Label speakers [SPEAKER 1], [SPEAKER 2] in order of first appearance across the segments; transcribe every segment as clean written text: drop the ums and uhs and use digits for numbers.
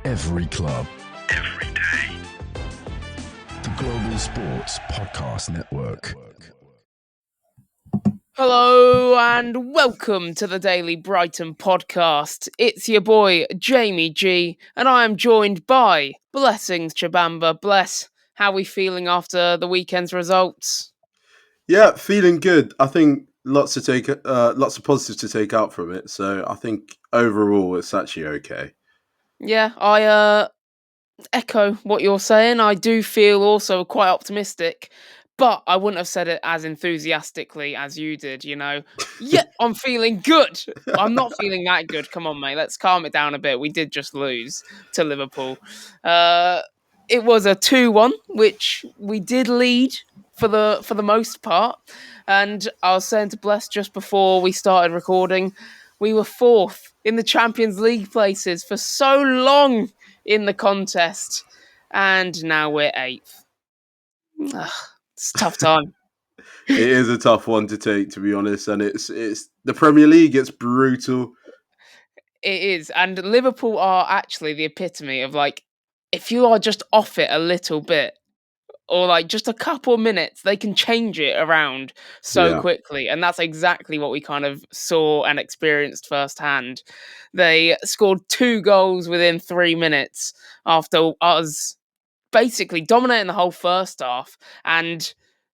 [SPEAKER 1] Every club. Every day. The Global Sports Podcast Network.
[SPEAKER 2] Hello and welcome to the Daily Brighton podcast. It's your boy Jamie G and I am joined by Blessings Chabamba. Bless, how are we feeling after the weekend's results?
[SPEAKER 3] Yeah, feeling good. I think lots of positives to take out from it. So I think overall it's actually okay.
[SPEAKER 2] Yeah, I echo what you're saying. I do feel also quite optimistic, but I wouldn't have said it as enthusiastically as you did, you know. Yeah, I'm feeling good. I'm not feeling that good. Come on, mate. Let's calm it down a bit. We did just lose to Liverpool. It was a 2-1, which we did lead for the most part. And I was saying to Bless just before we started recording, we were fourth in the Champions League places for so long in the contest, and now we're eighth. Ugh, it's a tough time.
[SPEAKER 3] It is a tough one to take, to be honest, and it's the Premier League. It's brutal.
[SPEAKER 2] It is, and Liverpool are actually the epitome of, like, if you are just off it a little bit, or like just a couple of minutes, they can change it around so
[SPEAKER 3] Yeah.
[SPEAKER 2] quickly. And that's exactly what we kind of saw and experienced firsthand. They scored 2 goals within 3 minutes after us basically dominating the whole first half and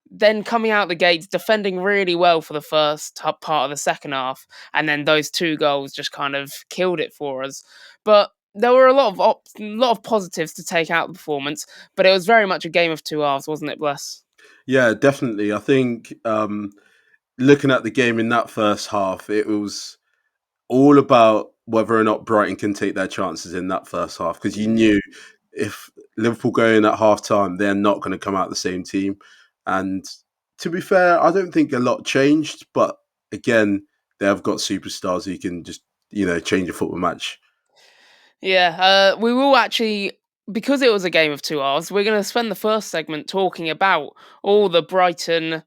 [SPEAKER 2] then coming out the gates defending really well for the first part of the second half, and then those 2 goals just kind of killed it for us. But there were a lot of positives to take out of the performance, but it was very much a game of 2 halves, wasn't it, Bless?
[SPEAKER 3] Yeah, definitely. I think looking at the game in that first half, it was all about whether or not Brighton can take their chances in that first half, because you knew if Liverpool go in at half time, they're not going to come out the same team. And to be fair, I don't think a lot changed, but again, they have got superstars who can just, change a football match.
[SPEAKER 2] Yeah, we will actually, because it was a game of 2 halves, we're going to spend the first segment talking about all the Brighton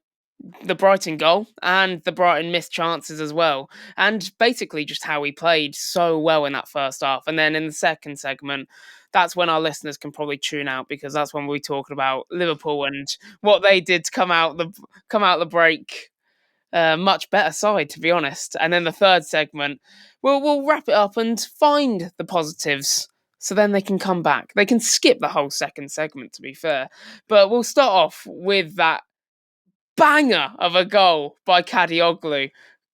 [SPEAKER 2] goal and the Brighton missed chances as well, and basically just how we played so well in that first half. And then in the second segment, that's when our listeners can probably tune out, because that's when we're talking about Liverpool and what they did to come out the break much better side, to be honest. And then the third segment, we'll wrap it up and find the positives, so then they can come back. They can skip the whole second segment, to be fair. But we'll start off with that banger of a goal by Cadioglu.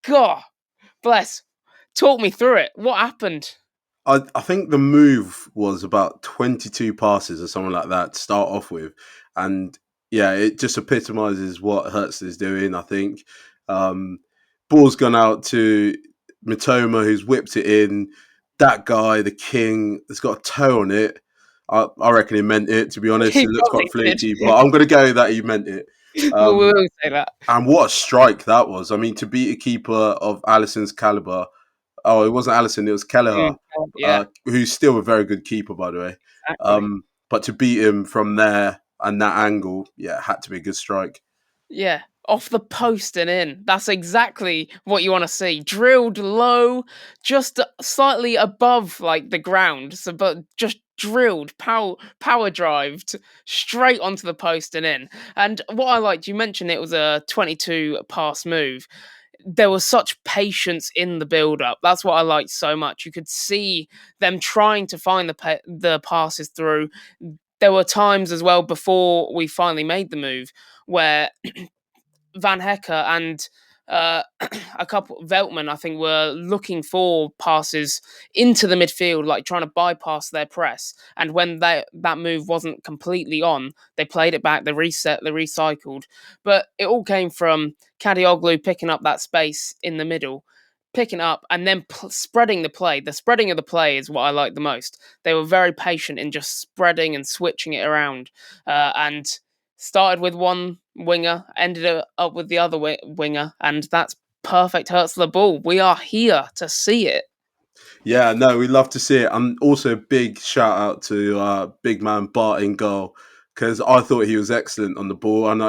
[SPEAKER 2] God, bless. Talk me through it. What happened?
[SPEAKER 3] I think the move was about 22 passes or something like that to start off with. And yeah, it just epitomises what Hertz is doing, I think. Ball's gone out to Mitoma, who's whipped it in. That guy, the king, has got a toe on it. I reckon he meant it, to be honest. It looks quite flaky, but I'm going to go that he meant it.
[SPEAKER 2] We'll say that.
[SPEAKER 3] And what a strike that was. I mean, to beat a keeper of Alisson's calibre. Oh, it wasn't Alisson, it was Kelleher, who's still a very good keeper, by the way.
[SPEAKER 2] Exactly.
[SPEAKER 3] But to beat him from there and that angle, yeah, it had to be a good strike.
[SPEAKER 2] Yeah, off the post and in. That's exactly what you want to see. Drilled low, just slightly above like the ground, so but just drilled, power drived straight onto the post and in. And what I liked, you mentioned it was a 22 pass move. There was such patience in the build up. That's what I liked so much. You could see them trying to find the passes through. There were times as well before we finally made the move where Van Hecker and a couple Veltman, I think, were looking for passes into the midfield, like trying to bypass their press. And when that move wasn't completely on, they played it back, they reset, they recycled. But it all came from Cadioglu picking up that space in the middle, picking up and then spreading the play. The spreading of the play is what I like the most. They were very patient in just spreading and switching it around, and started with one winger, ended up with the other winger, and that's perfect Hertz the ball. We are here to see it.
[SPEAKER 3] Yeah, no, we love to see it. And also a big shout out to big man Bart in goal, because I thought he was excellent on the ball. And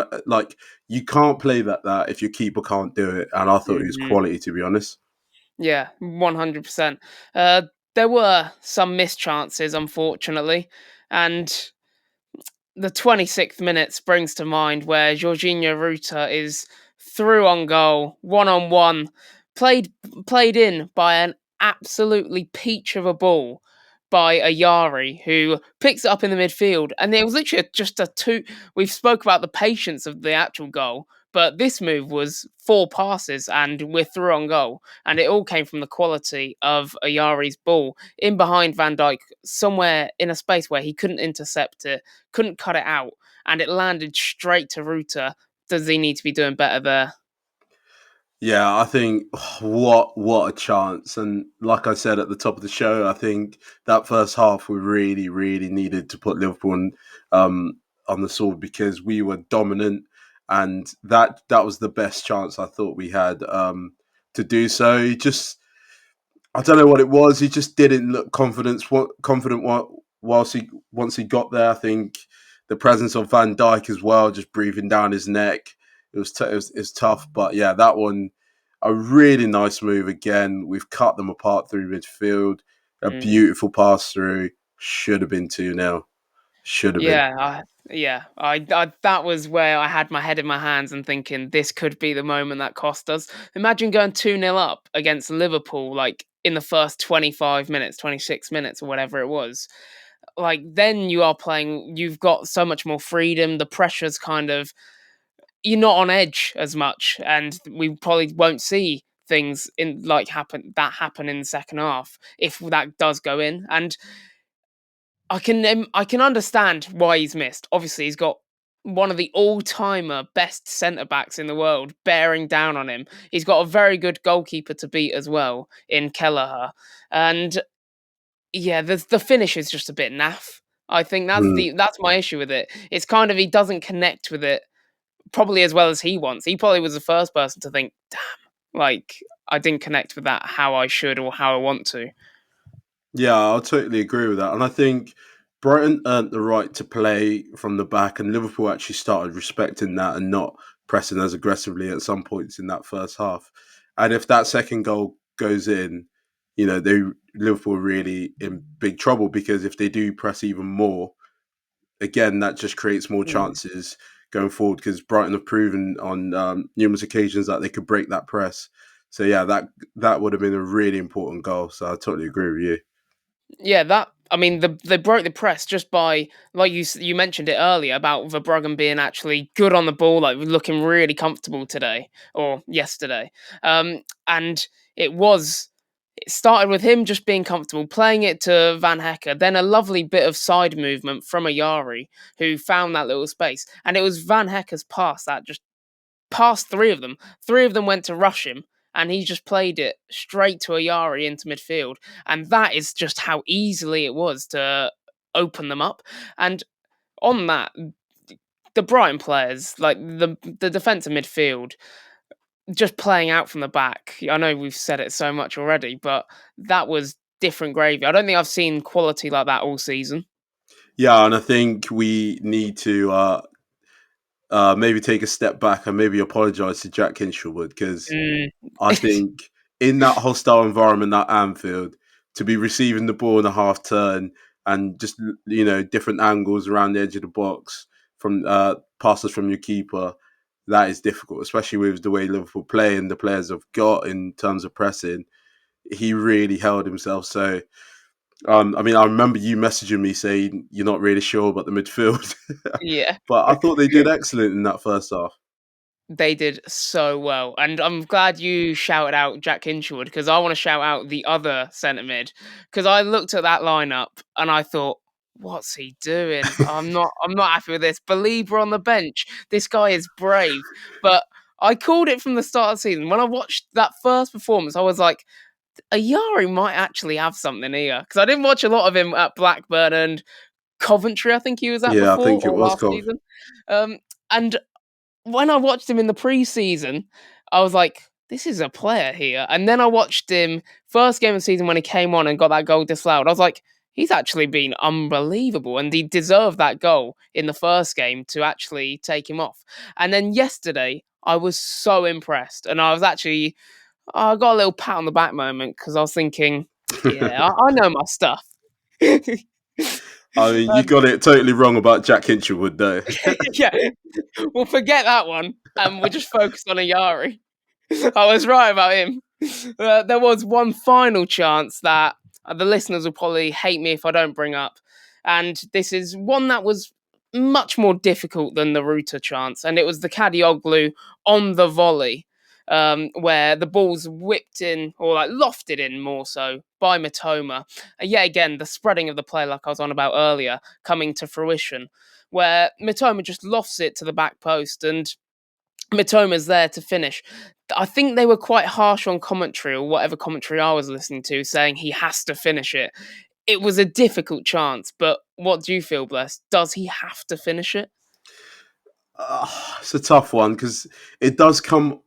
[SPEAKER 3] you can't play that if your keeper can't do it. And I thought he was quality, to be honest.
[SPEAKER 2] Yeah, 100%. there were some missed chances, unfortunately, and the 26th minute springs to mind where Jorginho Ruta is through on goal, one on one, played played in by an absolutely peach of a ball by Ayari, who picks it up in the midfield, and it was literally just a two. We've spoke about the patience of the actual goal, but this move was 4 passes, and we're through on goal, and it all came from the quality of Ayari's ball in behind Van Dijk, somewhere in a space where he couldn't intercept it, couldn't cut it out, and it landed straight to Ruta. Does he need to be doing better there?
[SPEAKER 3] Yeah, I think what a chance. And like I said at the top of the show, I think that first half we really, really needed to put Liverpool on the sword because we were dominant, and that was the best chance I thought we had to do so. I don't know what it was. He just didn't look confident once he got there. I think the presence of Van Dijk as well, just breathing down his neck. It was tough, but yeah, that one a really nice move again. We've cut them apart through midfield. A beautiful pass through. Should have been 2-0. Should have been.
[SPEAKER 2] I that was where I had my head in my hands and thinking this could be the moment that cost us. Imagine going 2-0 up against Liverpool, like in the first 25 minutes, 26 minutes, or whatever it was. Like, then you are playing, you've got so much more freedom. The pressure's kind of, you're not on edge as much, and we probably won't see things in like happen in the second half if that does go in. And I can understand why he's missed. Obviously, he's got one of the all-timer best centre backs in the world bearing down on him. He's got a very good goalkeeper to beat as well in Kelleher, and yeah, the finish is just a bit naff. I think that's my issue with it. It's kind of he doesn't connect with it probably as well as he wants. He probably was the first person to think, damn, like I didn't connect with that how I should or how I want to.
[SPEAKER 3] Yeah, I'll totally agree with that. And I think Brighton earned the right to play from the back, and Liverpool actually started respecting that and not pressing as aggressively at some points in that first half. And if that second goal goes in, Liverpool are really in big trouble because if they do press even more, again, that just creates more chances going forward because Brighton have proven on numerous occasions that they could break that press. So yeah, that would have been a really important goal. So I totally agree with you.
[SPEAKER 2] Yeah, they broke the press just by, like you mentioned it earlier about Verbruggen being actually good on the ball, like looking really comfortable today or yesterday, and it started with him just being comfortable, playing it to Van Hecke, then a lovely bit of side movement from Ayari, who found that little space, and it was Van Hecke's pass that just past 3 of them. 3 of them went to rush him, and he just played it straight to Ayari into midfield. And that is just how easily it was to open them up. And on that, the Brighton players, like the defensive midfield, just playing out from the back. I know we've said it so much already, but that was different gravy. I don't think I've seen quality like that all season.
[SPEAKER 3] Yeah, and I think we need to maybe take a step back and maybe apologise to Jack Hinshelwood because I think in that hostile environment at Anfield, to be receiving the ball in a half turn and just different angles around the edge of the box from passes from your keeper, that is difficult, especially with the way Liverpool play and the players have got in terms of pressing. He really held himself. So, I remember you messaging me saying you're not really sure about the midfield,
[SPEAKER 2] Yeah.
[SPEAKER 3] but I thought they did excellent in that first half.
[SPEAKER 2] They did so well, and I'm glad you shouted out Jack Hinshelwood because I want to shout out the other centre mid because I looked at that lineup and I thought, "What's he doing? I'm not happy with this." Belieber on the bench. This guy is brave, but I called it from the start of the season when I watched that first performance. I was like, Ayari might actually have something here because I didn't watch a lot of him at Blackburn and Coventry. I think he was at
[SPEAKER 3] Yeah, I
[SPEAKER 2] before
[SPEAKER 3] think it
[SPEAKER 2] or
[SPEAKER 3] was
[SPEAKER 2] last
[SPEAKER 3] Cov.
[SPEAKER 2] season, and when I watched him in the preseason, I was like, this is a player here. And then I watched him first game of the season when he came on and got that goal disallowed. I was like, he's actually been unbelievable. And he deserved that goal in the first game to actually take him off. And then yesterday, I was so impressed. And I got a little pat on the back moment because I was thinking, Yeah, I know my stuff.
[SPEAKER 3] I mean, you got it totally wrong about Jack Hinchelwood, though.
[SPEAKER 2] Yeah, we'll forget that one, and we'll just focus on Ayari. I was right about him. There was one final chance that the listeners will probably hate me if I don't bring up, and this is one that was much more difficult than the Ruta chance, and it was the Cadioglu on the volley, where the ball's whipped in, or like lofted in more so, by Mitoma. And yet again, the spreading of the play, like I was on about earlier, coming to fruition, where Mitoma just lofts it to the back post, and Mitoma's there to finish. I think they were quite harsh on commentary, or whatever commentary I was listening to, saying he has to finish it. It was a difficult chance, but what do you feel, Bless? Does he have to finish it?
[SPEAKER 3] It's a tough one because it does come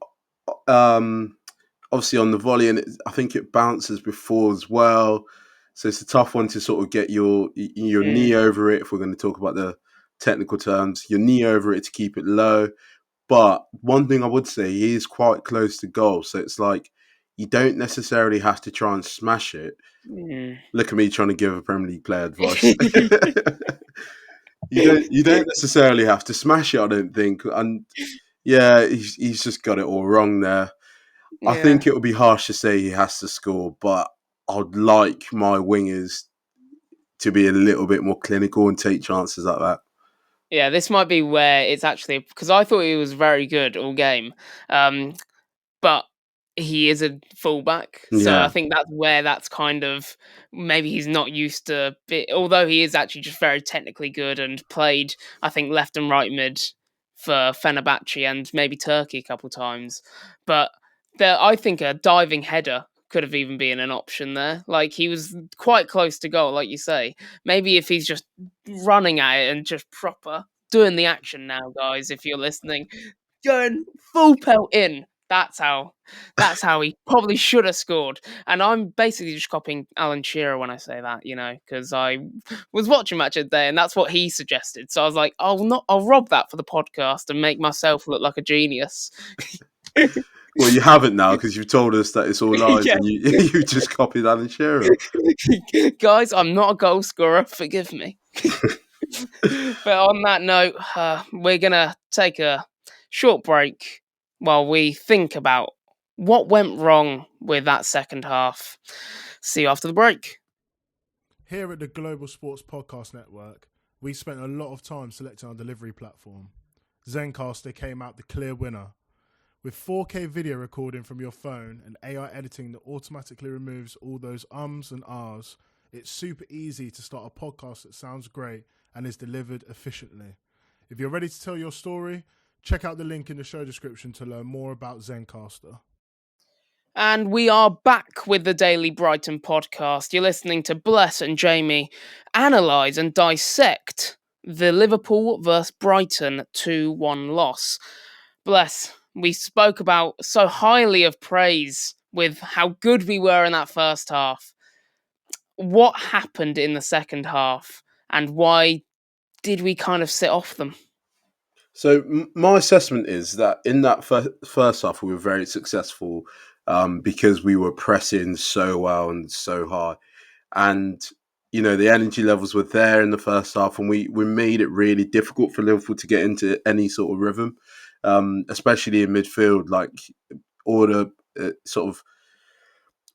[SPEAKER 3] obviously on the volley, and I think it bounces before as well. So it's a tough one to sort of get your knee over it. If we're going to talk about the technical terms, your knee over it to keep it low. But one thing I would say, he is quite close to goal. So it's like you don't necessarily have to try and smash it. Look at me trying to give a Premier League player advice. You don't necessarily have to smash it, I don't think. And yeah, he's just got it all wrong there. I think it would be harsh to say he has to score, but I'd like my wingers to be a little bit more clinical and take chances like that.
[SPEAKER 2] Yeah, this might be where it's actually, because I thought he was very good all game, but he is a fullback, so I
[SPEAKER 3] Yeah.
[SPEAKER 2] think that's where that's kind of, maybe he's not used to. Although he is actually just very technically good and played, I think, left and right mid for Fenerbahce and maybe Turkey a couple times, but I think a diving header could have even been an option there. Like, he was quite close to goal, like you say. Maybe if he's just running at it and just proper doing the action now, guys, if you're listening, going full pelt in. That's how he probably should have scored. And I'm basically just copying Alan Shearer when I say that, because I was watching Match of the Day and that's what he suggested. So I was like, I'll rob that for the podcast and make myself look like a genius.
[SPEAKER 3] Well, you haven't now because you've told us that it's all lies
[SPEAKER 2] Yeah.
[SPEAKER 3] and you just copied Alan Shearer.
[SPEAKER 2] Guys, I'm not a goal scorer. Forgive me. But on that note, we're going to take a short break while we think about what went wrong with that second half. See you after the break.
[SPEAKER 4] Here at the Global Sports Podcast Network, we spent a lot of time selecting our delivery platform. Zencastr came out the clear winner. With 4K video recording from your phone and AI editing that automatically removes all those ums and ahs, it's super easy to start a podcast that sounds great and is delivered efficiently. If you're ready to tell your story, check out the link in the show description to learn more about Zencastr.
[SPEAKER 2] And we are back with the Daily Brighton podcast. You're listening to Bless and Jamie analyse and dissect the Liverpool vs Brighton 2-1 loss. Bless, we spoke about so highly of praise with how good we were in that first half. What happened in the second half and why did we kind of sit off them?
[SPEAKER 3] So my assessment is that in that first half, we were very successful because we were pressing so well and so high. And, the energy levels were there in the first half and we made it really difficult for Liverpool to get into any sort of rhythm, especially in midfield. Like all the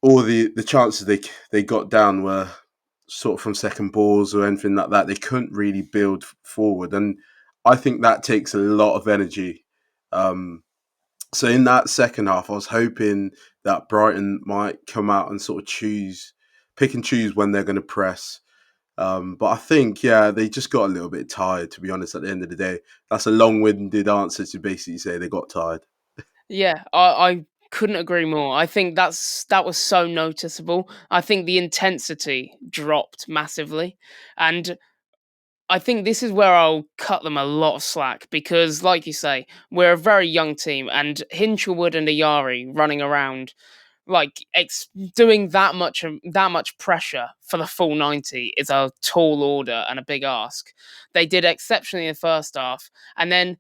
[SPEAKER 3] all the chances they got down were sort of from second balls or anything like that. They couldn't really build forward. And I think that takes a lot of energy. So in that second half, I was hoping that Brighton might come out and sort of pick and choose when they're going to press. But I think, they just got a little bit tired, to be honest, at the end of the day. That's a long-winded answer to basically say they got tired.
[SPEAKER 2] Yeah, I couldn't agree more. I think that was so noticeable. I think the intensity dropped massively. And I think this is where I'll cut them a lot of slack because, like you say, we're a very young team, and Hinchelwood and Ayari running around like doing that much pressure for the full 90 is a tall order and a big ask. They did exceptionally in the first half, and then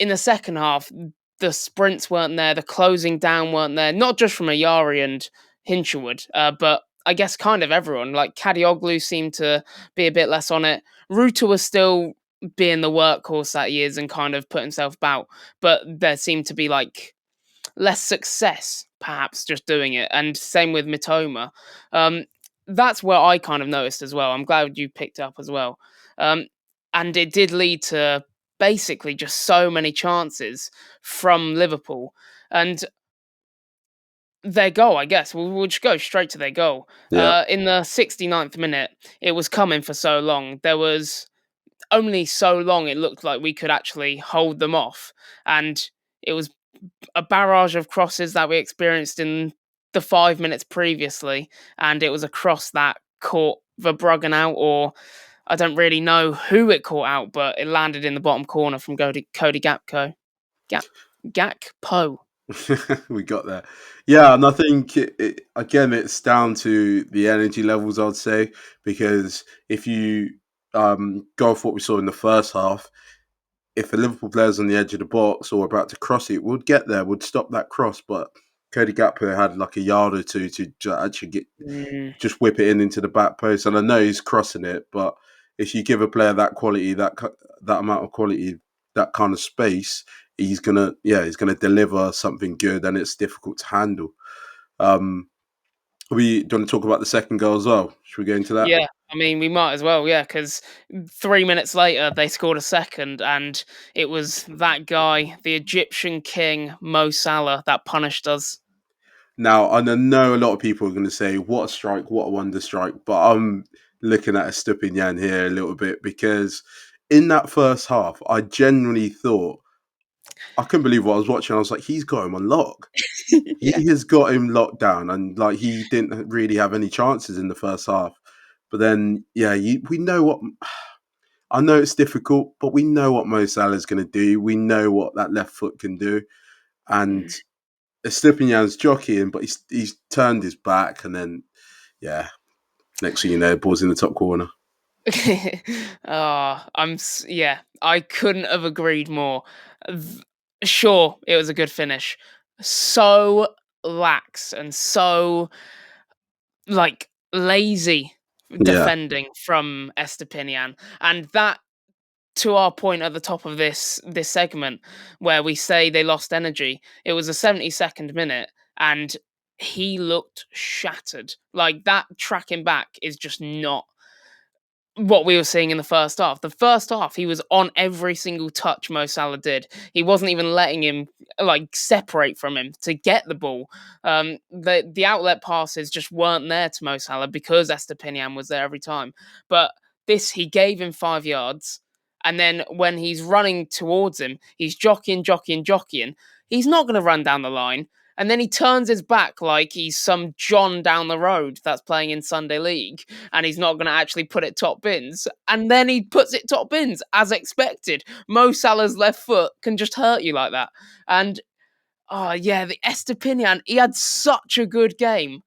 [SPEAKER 2] in the second half, the sprints weren't there, the closing down weren't there. Not just from Ayari and Hinchelwood, but I guess kind of everyone. Like Cadioglu seemed to be a bit less on it. Ruta was still being the workhorse that he is and kind of put himself about, but there seemed to be like less success, perhaps, just doing it. And same with Mitoma. That's where I kind of noticed as well. I'm glad you picked up as well. Um, and it did lead to basically just so many chances from Liverpool. And their goal, I guess, we'll just go straight to their goal.
[SPEAKER 3] Yeah.
[SPEAKER 2] In the 69th minute, it was coming for so long. There was only so long it looked like we could actually hold them off. And it was a barrage of crosses that we experienced in the 5 minutes previously, and it was a cross that caught Verbruggen out, or I don't really know who it caught out, but it landed in the bottom corner from Cody Gakpo. Gakpo.
[SPEAKER 3] We got there. Yeah, and I think again, it's down to the energy levels, I'd say, because if you go off what we saw in the first half, if the Liverpool players on the edge of the box or about to cross it, would get there, would stop that cross, but Cody Gakpo had like a yard or two to actually just whip it into the back post. And I know he's crossing it, but if you give a player that quality, that amount of quality, that kind of space, he's gonna deliver something good, and it's difficult to handle. We do you want to talk about the second goal as well? Should we go into that?
[SPEAKER 2] Yeah, I mean, we might as well, yeah, because 3 minutes later they scored a second, and it was that guy, the Egyptian king Mo Salah, that punished us.
[SPEAKER 3] Now, I know a lot of people are going to say, what a strike, what a wonder strike, but I'm looking at Estupinian here a little bit, because in that first half, I genuinely thought, I couldn't believe what I was watching. I was like, he's got him on lock.
[SPEAKER 2] Yeah.
[SPEAKER 3] He has got him locked down, and like he didn't really have any chances in the first half. But then, yeah, we know what. I know it's difficult, but we know what Mo Salah is going to do. We know what that left foot can do, and Estupinian's jockeying, but he's turned his back, and then yeah, next thing you know, ball's in the top corner.
[SPEAKER 2] I couldn't have agreed more. Sure, it was a good finish. So lax and so like lazy
[SPEAKER 3] Yeah,
[SPEAKER 2] defending from Estepinian, and that, to our point at the top of this segment, where we say they lost energy, it was a 72nd minute, and he looked shattered. Like, that tracking back is just not what we were seeing in the first half. The first half, he was on every single touch Mo Salah did. He wasn't even letting him like separate from him to get the ball. The outlet passes just weren't there to Mo Salah because Estepinian was there every time. But this, he gave him 5 yards, and then when he's running towards him, he's jockeying. He's not going to run down the line. And then he turns his back like he's some John down the road that's playing in Sunday League, and he's not going to actually put it top bins. And then he puts it top bins, as expected. Mo Salah's left foot can just hurt you like that. And, the Estepinian, he had such a good game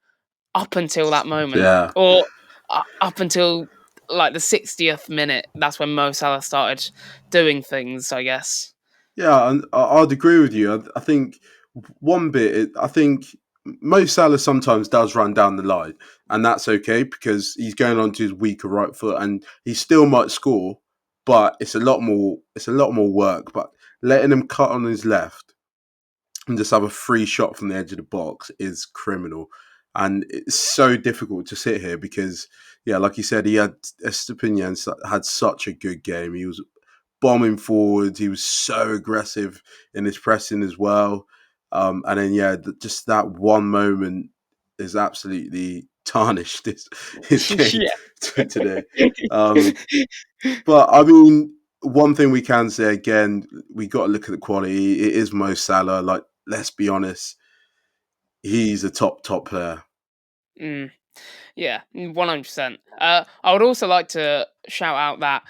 [SPEAKER 2] up until that moment.
[SPEAKER 3] yeah.
[SPEAKER 2] Or up until, like, the 60th minute. That's when Mo Salah started doing things, I guess.
[SPEAKER 3] Yeah, and I'd agree with you. I think one bit, I think Mo Salah sometimes does run down the line, and that's okay because he's going on to his weaker right foot, and he still might score, but it's a lot more. It's a lot more work. But letting him cut on his left and just have a free shot from the edge of the box is criminal, and it's so difficult to sit here because, yeah, like you said, Estepinian had such a good game. He was bombing forwards. He was so aggressive in his pressing as well. And then, just that one moment is absolutely tarnished his game today. But I mean, one thing we can say again, we got to look at the quality. It is Mo Salah. Like, let's be honest, he's a top player.
[SPEAKER 2] Yeah, 100%. I would also like to shout out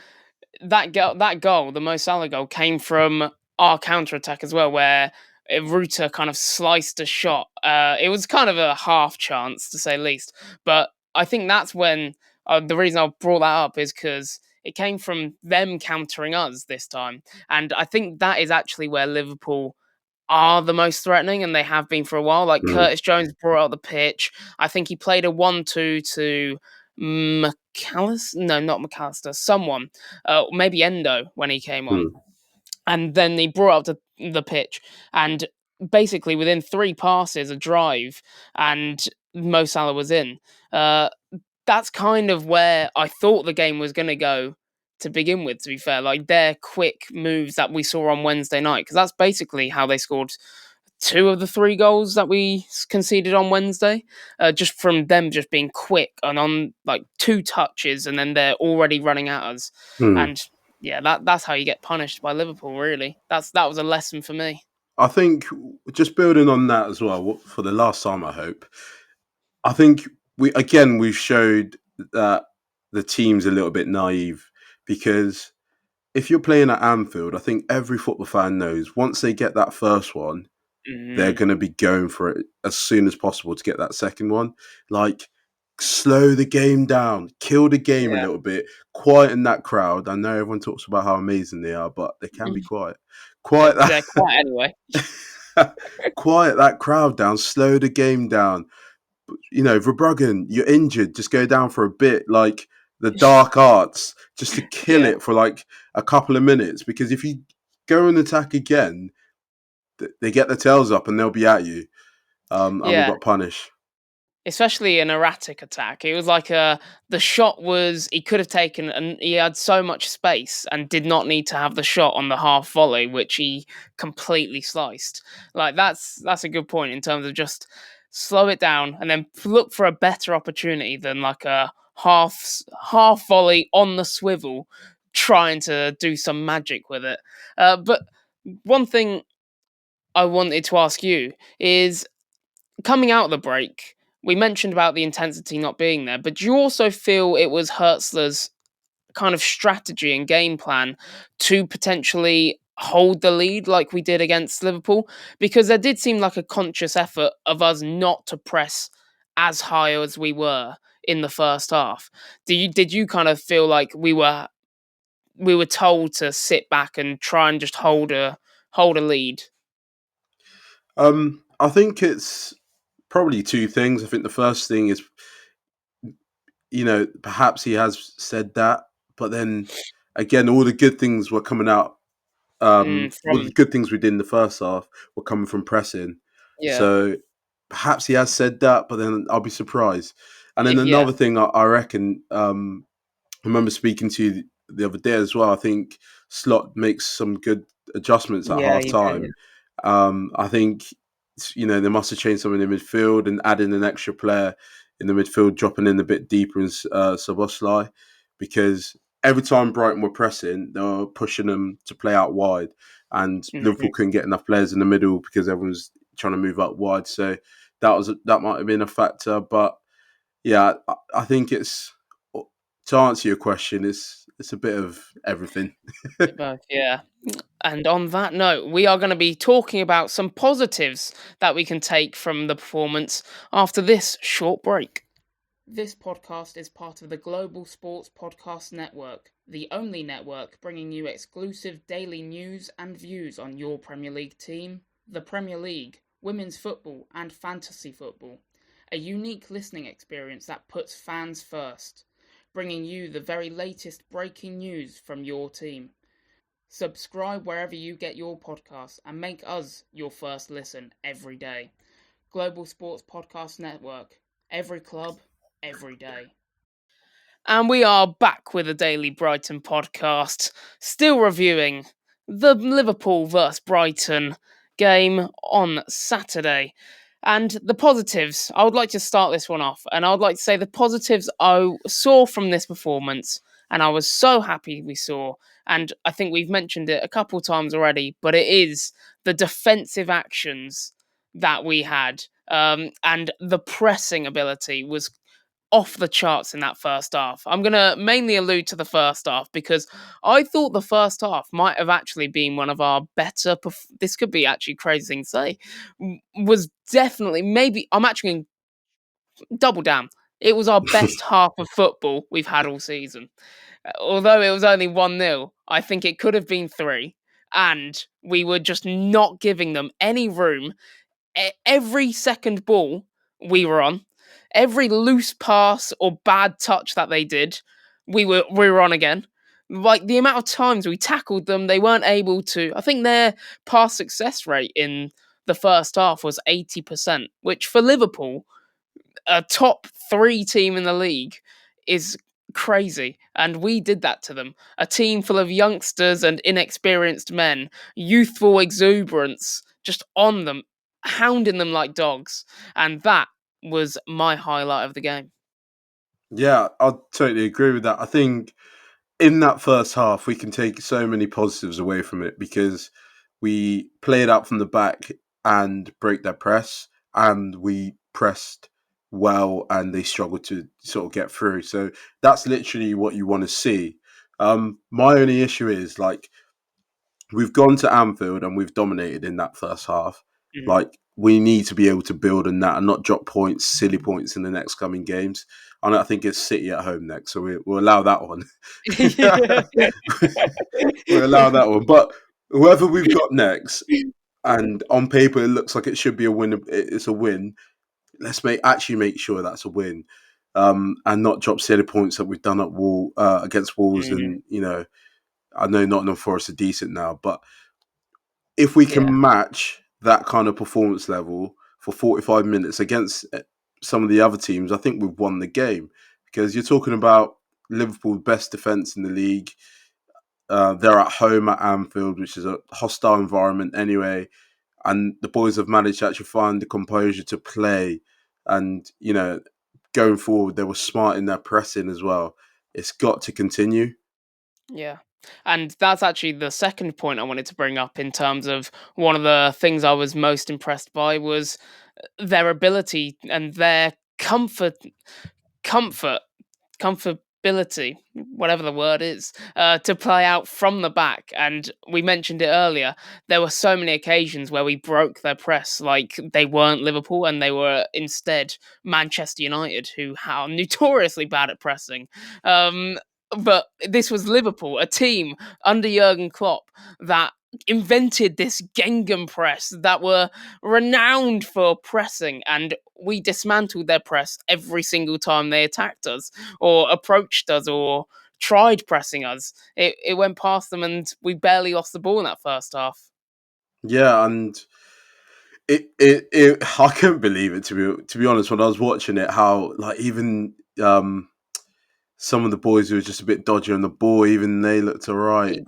[SPEAKER 2] that goal, the Mo Salah goal, came from our counter attack as well, where Ruta kind of sliced a shot. It was kind of a half chance, to say the least, but I think that's when the reason I brought that up is because it came from them countering us this time, and I think that is actually where Liverpool are the most threatening, and they have been for a while. Like Curtis Jones brought out the pitch. I think he played a 1-2 to McAllister. No, not McAllister. Someone, maybe Endo when he came on, and then he brought out the pitch, and basically within 3 passes, a drive, and Mo Salah was in. That's kind of where I thought the game was going to go to begin with, to be fair. Like their quick moves that we saw on Wednesday night, because that's basically how they scored 2 of the 3 goals that we conceded on Wednesday. Just from them just being quick and on like 2 touches, and then they're already running at us. And yeah, that's how you get punished by Liverpool, really. That was a lesson for me.
[SPEAKER 3] I think just building on that as well, for the last time, I hope. I think we've showed that the team's a little bit naive, because if you're playing at Anfield, I think every football fan knows once they get that first one, they're going to be going for it as soon as possible to get that second one. Like, slow the game down, kill the game a little bit, quieten that crowd. I know everyone talks about how amazing they are, but they can be quiet.
[SPEAKER 2] They're quiet anyway.
[SPEAKER 3] Quiet that crowd down, slow the game down. You know, Verbruggen, you're injured, just go down for a bit, like the dark arts, just to kill it for like a couple of minutes. Because if you go and attack again, they get their tails up and they'll be at you. And we got punished.
[SPEAKER 2] Especially an erratic attack. It was like the shot was, he could have taken, and he had so much space and did not need to have the shot on the half volley, which he completely sliced. Like that's a good point in terms of just slow it down and then look for a better opportunity than like a half volley on the swivel, trying to do some magic with it. But one thing I wanted to ask you is, coming out of the break, we mentioned about the intensity not being there, but do you also feel it was Hertzler's kind of strategy and game plan to potentially hold the lead like we did against Liverpool? Because there did seem like a conscious effort of us not to press as high as we were in the first half. Did you kind of feel like we were told to sit back and try and just hold a lead?
[SPEAKER 3] I think it's probably 2 things. I think the first thing is, perhaps he has said that, but then again, all the good things were coming out. All the good things we did in the first half were coming from pressing.
[SPEAKER 2] Yeah.
[SPEAKER 3] So perhaps he has said that, but then I'll be surprised. And then another thing, I reckon, I remember speaking to you the other day as well. I think Slot makes some good adjustments at half time. I think, they must have changed something in the midfield and adding an extra player in the midfield, dropping in a bit deeper in Szoboszlai, because every time Brighton were pressing, they were pushing them to play out wide, and Liverpool couldn't get enough players in the middle because everyone was trying to move up wide. So that might have been a factor. But yeah, I think it's, to answer your question, it's a bit of everything.
[SPEAKER 2] Both, yeah. And on that note, we are going to be talking about some positives that we can take from the performance after this short break. This podcast is part of the Global Sports Podcast Network, the only network bringing you exclusive daily news and views on your Premier League team, the Premier League, women's football, and fantasy football. A unique listening experience that puts fans first, bringing you the very latest breaking news from your team. Subscribe wherever you get your podcasts and make us your first listen every day. Global Sports Podcast Network. Every club, every day. And we are back with a daily Brighton podcast, still reviewing the Liverpool vs Brighton game on Saturday. And the positives, I would like to start this one off, and I would like to say the positives I saw from this performance, and I was so happy we saw, and I think we've mentioned it a couple of times already, but it is the defensive actions that we had, and the pressing ability was off the charts in that first half. I'm going to mainly allude to the first half because I thought the first half might have actually been one of our better, this could be actually crazy thing to say, was definitely, maybe, I'm actually going to double down. It was our best half of football we've had all season. Although it was only 1-0, I think it could have been 3. and we were just not giving them any room. Every second ball we were on, every loose pass or bad touch that they did, we were on again. Like the amount of times we tackled them, they weren't able to. I think their pass success rate in the first half was 80%, which for Liverpool, a top 3 team in the league, is crazy. And we did that to them. A team full of youngsters and inexperienced men, youthful exuberance, just on them, hounding them like dogs. And that was my highlight of the game.
[SPEAKER 3] Yeah, I totally agree with that. I think in that first half, we can take so many positives away from it because we played out from the back and break their press, and we pressed well, and they struggled to sort of get through. So that's literally what you want to see. My only issue is like we've gone to Anfield and we've dominated in that first half. Like we need to be able to build on that and not drop points, silly points in the next coming games. And I think it's City at home next, so we'll allow that one. We'll allow that one. But whoever we've got next, and on paper it looks like it should be a win. It's a win. Let's actually make sure that's a win, and not drop silly points that we've done at against Wolves. And I know Nottingham Forest are decent now, but if we can match that kind of performance level for 45 minutes against some of the other teams, I think we've won the game. Because you're talking about Liverpool's best defence in the league. They're at home at Anfield, which is a hostile environment anyway. And the boys have managed to actually find the composure to play. And, going forward, they were smart in their pressing as well. It's got to continue.
[SPEAKER 2] Yeah. And that's actually the second point I wanted to bring up in terms of one of the things I was most impressed by was their ability and their comfortability, whatever the word is, to play out from the back. And we mentioned it earlier. There were so many occasions where we broke their press, like they weren't Liverpool and they were instead Manchester United, who are notoriously bad at pressing. But this was Liverpool, a team under Jurgen Klopp that invented this Gengham press that were renowned for pressing, and we dismantled their press every single time they attacked us or approached us or tried pressing us. It went past them and we barely lost the ball in that first half.
[SPEAKER 3] Yeah, and it I couldn't believe it to be honest when I was watching it, how like even some of the boys who were just a bit dodgy on the ball, even they looked alright.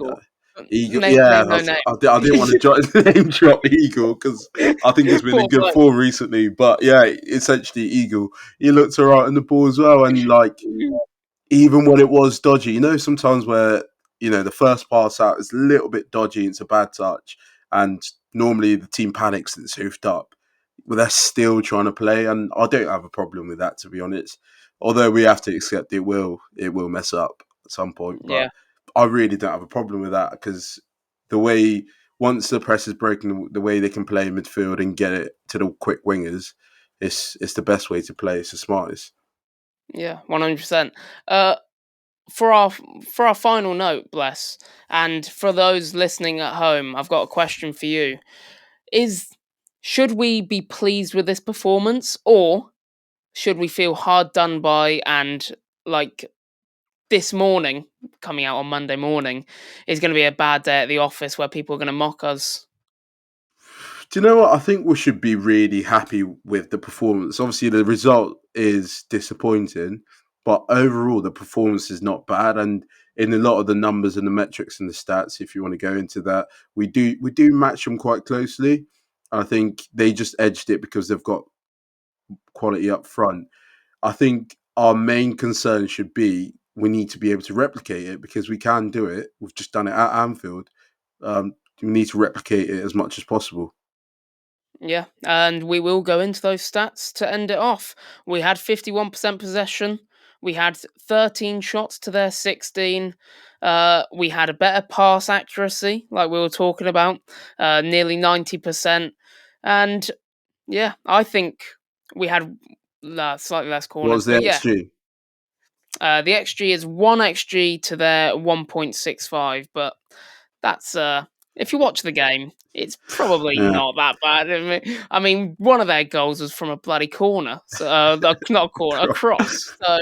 [SPEAKER 3] Eagle,
[SPEAKER 2] Name
[SPEAKER 3] yeah,
[SPEAKER 2] no name.
[SPEAKER 3] I didn't want to name drop Eagle because I think he's been in good form recently. But yeah, essentially Eagle, he looked alright on the ball as well, and like even when it was dodgy, sometimes where the first pass out is a little bit dodgy, it's a bad touch, and normally the team panics and it's hoofed up, but they're still trying to play, and I don't have a problem with that, to be honest. Although we have to accept it will mess up at some point, but I really don't have a problem with that because the way once the press is breaking, the way they can play in midfield and get it to the quick wingers, it's the best way to play. It's the smartest.
[SPEAKER 2] Yeah, 100%. For our final note, Bless, and for those listening at home, I've got a question for you. Should we be pleased with this performance, or should we feel hard done by, and like this morning, coming out on Monday morning, is going to be a bad day at the office where people are going to mock us?
[SPEAKER 3] Do you know what? I think we should be really happy with the performance. Obviously, the result is disappointing, but overall, the performance is not bad. And in a lot of the numbers and the metrics and the stats, if you want to go into that, we do match them quite closely. I think they just edged it because they've got quality up front. I think our main concern should be we need to be able to replicate it because we can do it. We've just done it at Anfield. We need to replicate it as much as possible.
[SPEAKER 2] Yeah, and we will go into those stats to end it off. We had 51% possession. We had 13 shots to their 16. We had a better pass accuracy, like we were talking about, nearly 90%. And yeah, I think we had slightly less corners.
[SPEAKER 3] What was the XG?
[SPEAKER 2] The XG is 1 XG to their 1.65, but that's if you watch the game, it's probably not that bad. I mean, one of their goals was from a bloody corner, so not a corner, a cross. So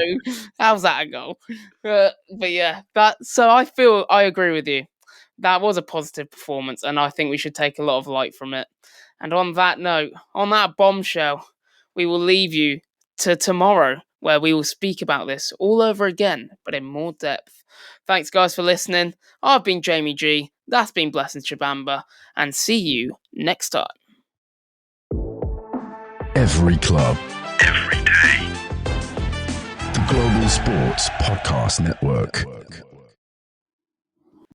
[SPEAKER 2] how's that a goal? But yeah, so I agree with you. That was a positive performance, and I think we should take a lot of light from it. And on that note, on that bombshell, we will leave you to tomorrow, where we will speak about this all over again, but in more depth. Thanks, guys, for listening. I've been Jamie G. That's been Blessing Chabamba, and see you next time.
[SPEAKER 1] Every club, every day. The Global Sports Podcast Network.